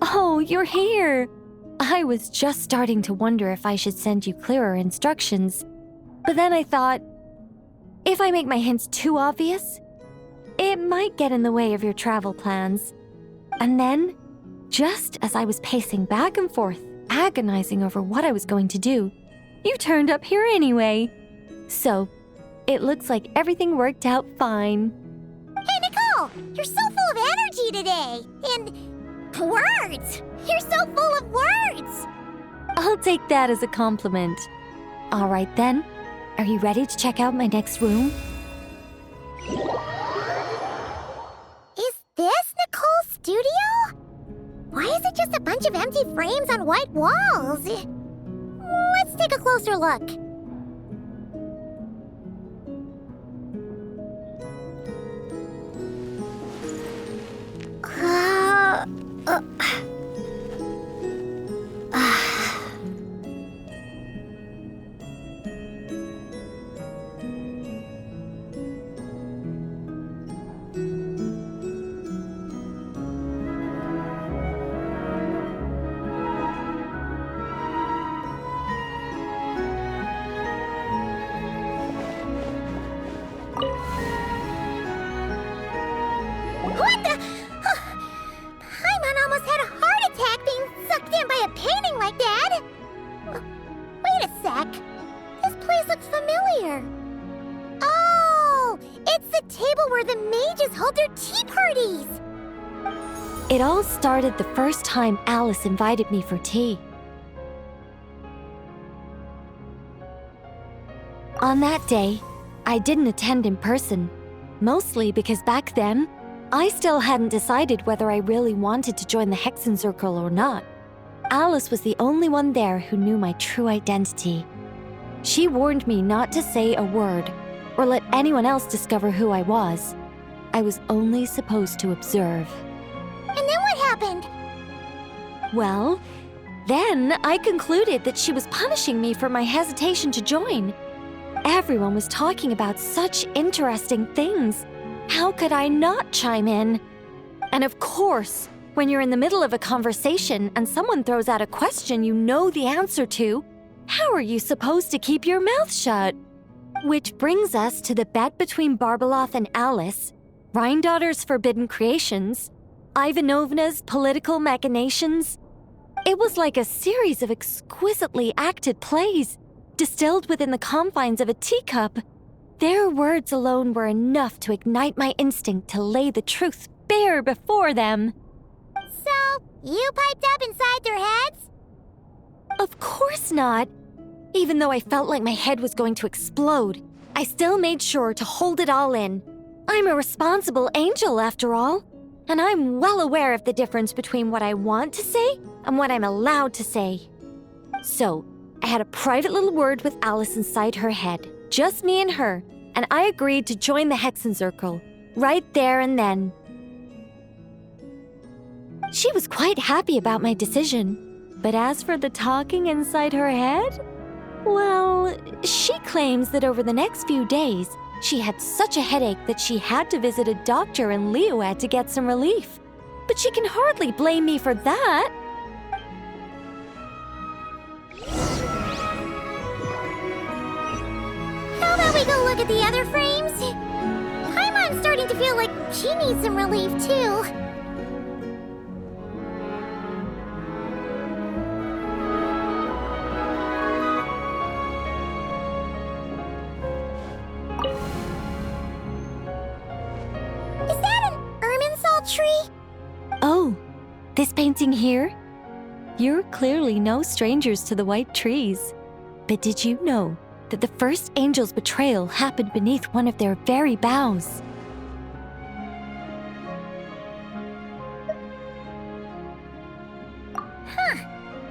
Oh, you're here! I was just starting to wonder if I should send you clearer instructions. But then I thought, if I make my hints too obvious, it might get in the way of your travel plans. And then, just as I was pacing back and forth, agonizing over what I was going to do, you turned up here anyway. So, it looks like everything worked out fine. Hey, Nicole! You're so full of energy today! And words! You're so full of words! I'll take that as a compliment. All right then, are you ready to check out my next room? Is this Nicole's studio? Why is it just a bunch of empty frames on white walls? Let's take a closer look. What the? Paimon almost had a heart attack being sucked in by a painting like that. Wait a sec. This place looks familiar. Oh, it's the table where the mages hold their tea parties. It all started the first time Alice invited me for tea. On that day, I didn't attend in person, mostly because back then, I still hadn't decided whether I really wanted to join the Hexen Circle or not. Alice was the only one there who knew my true identity. She warned me not to say a word or let anyone else discover who I was. I was only supposed to observe. And then what happened? Well, then I concluded that she was punishing me for my hesitation to join. Everyone was talking about such interesting things. How could I not chime in? And of course, when you're in the middle of a conversation and someone throws out a question you know the answer to, how are you supposed to keep your mouth shut? Which brings us to the bet between Barbeloth and Alice, Rhindaughter's forbidden creations, Ivanovna's political machinations. It was like a series of exquisitely acted plays, distilled within the confines of a teacup. Their words alone were enough to ignite my instinct to lay the truth bare before them. So, you piped up inside their heads? Of course not. Even though I felt like my head was going to explode, I still made sure to hold it all in. I'm a responsible angel, after all, and I'm well aware of the difference between what I want to say and what I'm allowed to say. So, I had a private little word with Alice inside her head, just me and her, and I agreed to join the Hexen Circle, right there and then. She was quite happy about my decision, but as for the talking inside her head, well, she claims that over the next few days, she had such a headache that she had to visit a doctor in Liyue to get some relief. But she can hardly blame me for that. How about we go look at the other frames? Paimon I'm starting to feel like she needs some relief, too. Is that an Irminsul tree? Oh, this painting here? You're clearly no strangers to the white trees. But did you know that the first angel's betrayal happened beneath one of their very boughs?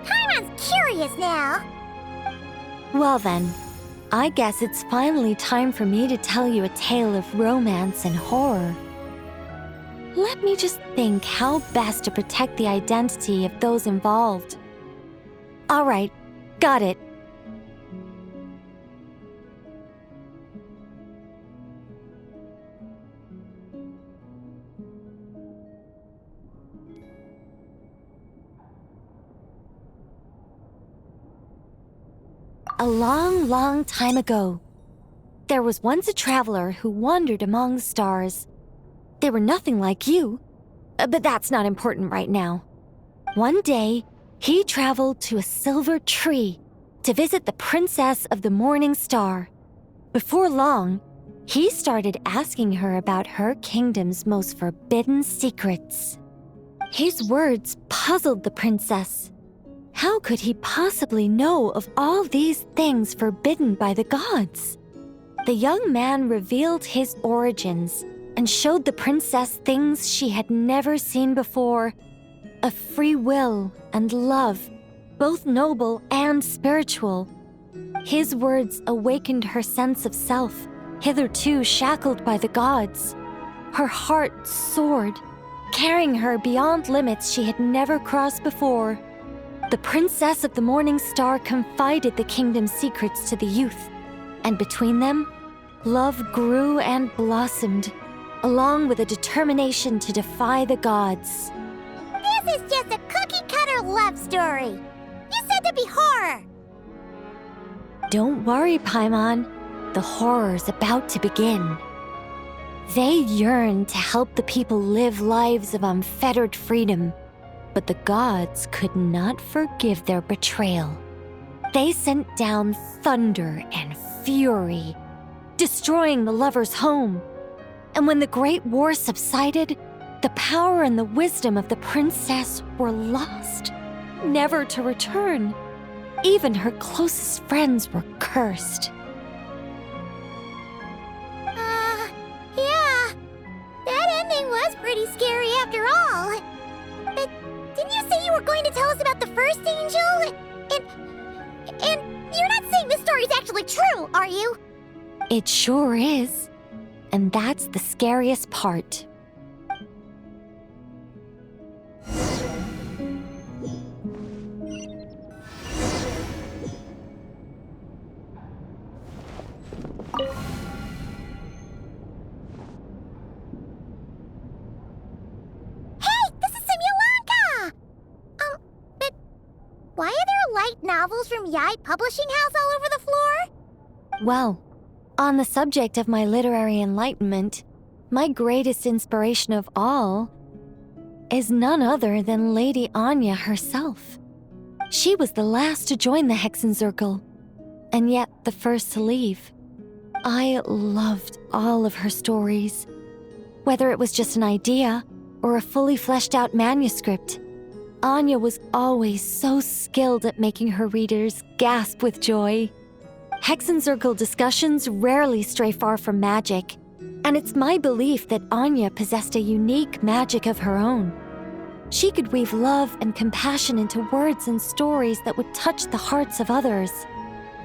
Paimon's curious now. Well then, I guess it's finally time for me to tell you a tale of romance and horror. Let me just think how best to protect the identity of those involved. All right, got it. A long, long time ago, there was once a traveler who wandered among the stars. They were nothing like you, but that's not important right now. One day, he traveled to a silver tree to visit the princess of the morning star. Before long, he started asking her about her kingdom's most forbidden secrets. His words puzzled the princess. How could he possibly know of all these things forbidden by the gods? The young man revealed his origins and showed the princess things she had never seen before. A free will and love, both noble and spiritual. His words awakened her sense of self, hitherto shackled by the gods. Her heart soared, carrying her beyond limits she had never crossed before. The princess of the morning star confided the kingdom's secrets to the youth, and between them, love grew and blossomed, along with a determination to defy the gods. This is just a cookie-cutter love story. You said there'd be horror. Don't worry, Paimon. The horror's about to begin. They yearned to help the people live lives of unfettered freedom, but the gods could not forgive their betrayal. They sent down thunder and fury, destroying the lovers' home. And when the Great War subsided, the power and the wisdom of the princess were lost, never to return. Even her closest friends were cursed. Yeah. That ending was pretty scary after all. But didn't you say you were going to tell us about the first angel? And you're not saying this story's actually true, are you? It sure is. And that's the scariest part. But why are there light novels from Yai Publishing House all over the floor? Well, on the subject of my literary enlightenment, my greatest inspiration of all is none other than Lady Anya herself. She was the last to join the Hexenzirkel, and yet the first to leave. I loved all of her stories, whether it was just an idea or a fully fleshed out manuscript. Anya was always so skilled at making her readers gasp with joy. Hexenzirkel discussions rarely stray far from magic, and it's my belief that Anya possessed a unique magic of her own. She could weave love and compassion into words and stories that would touch the hearts of others.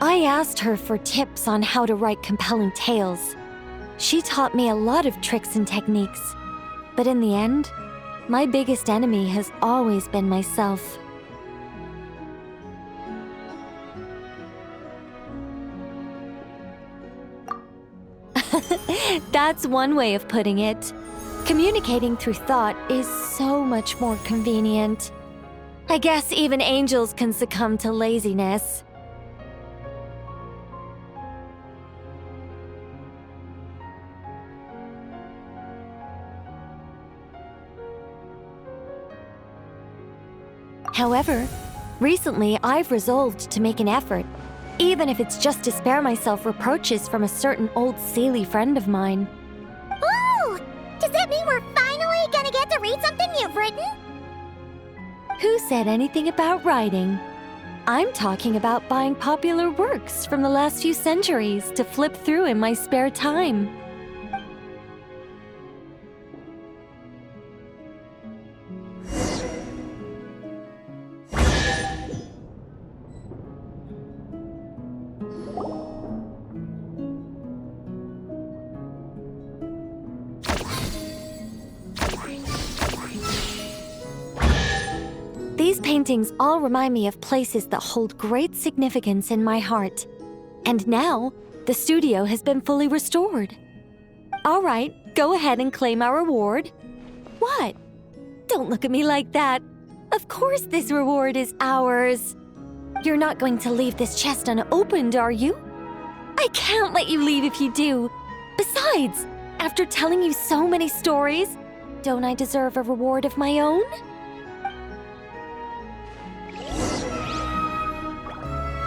I asked her for tips on how to write compelling tales. She taught me a lot of tricks and techniques, but in the end, my biggest enemy has always been myself. That's one way of putting it. Communicating through thought is so much more convenient. I guess even angels can succumb to laziness. However, recently I've resolved to make an effort, even if it's just to spare myself reproaches from a certain old silly friend of mine. Ooh! Does that mean we're finally gonna get to read something you've written? Who said anything about writing? I'm talking about buying popular works from the last few centuries to flip through in my spare time. These paintings all remind me of places that hold great significance in my heart. And now, the studio has been fully restored. All right, go ahead and claim our reward. What? Don't look at me like that. Of course this reward is ours. You're not going to leave this chest unopened, are you? I can't let you leave if you do. Besides, after telling you so many stories, don't I deserve a reward of my own?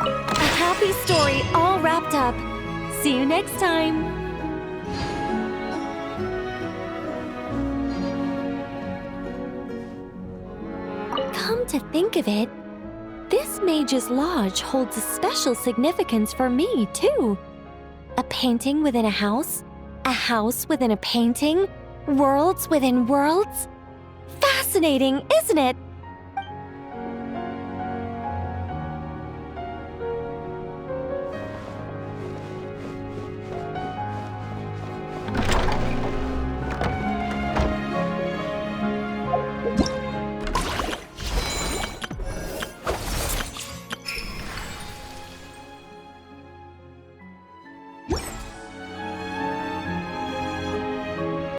A happy story all wrapped up. See you next time. Come to think of it, this Mage's Lodge holds a special significance for me, too. A painting within a house within a painting, worlds within worlds. Fascinating, isn't it?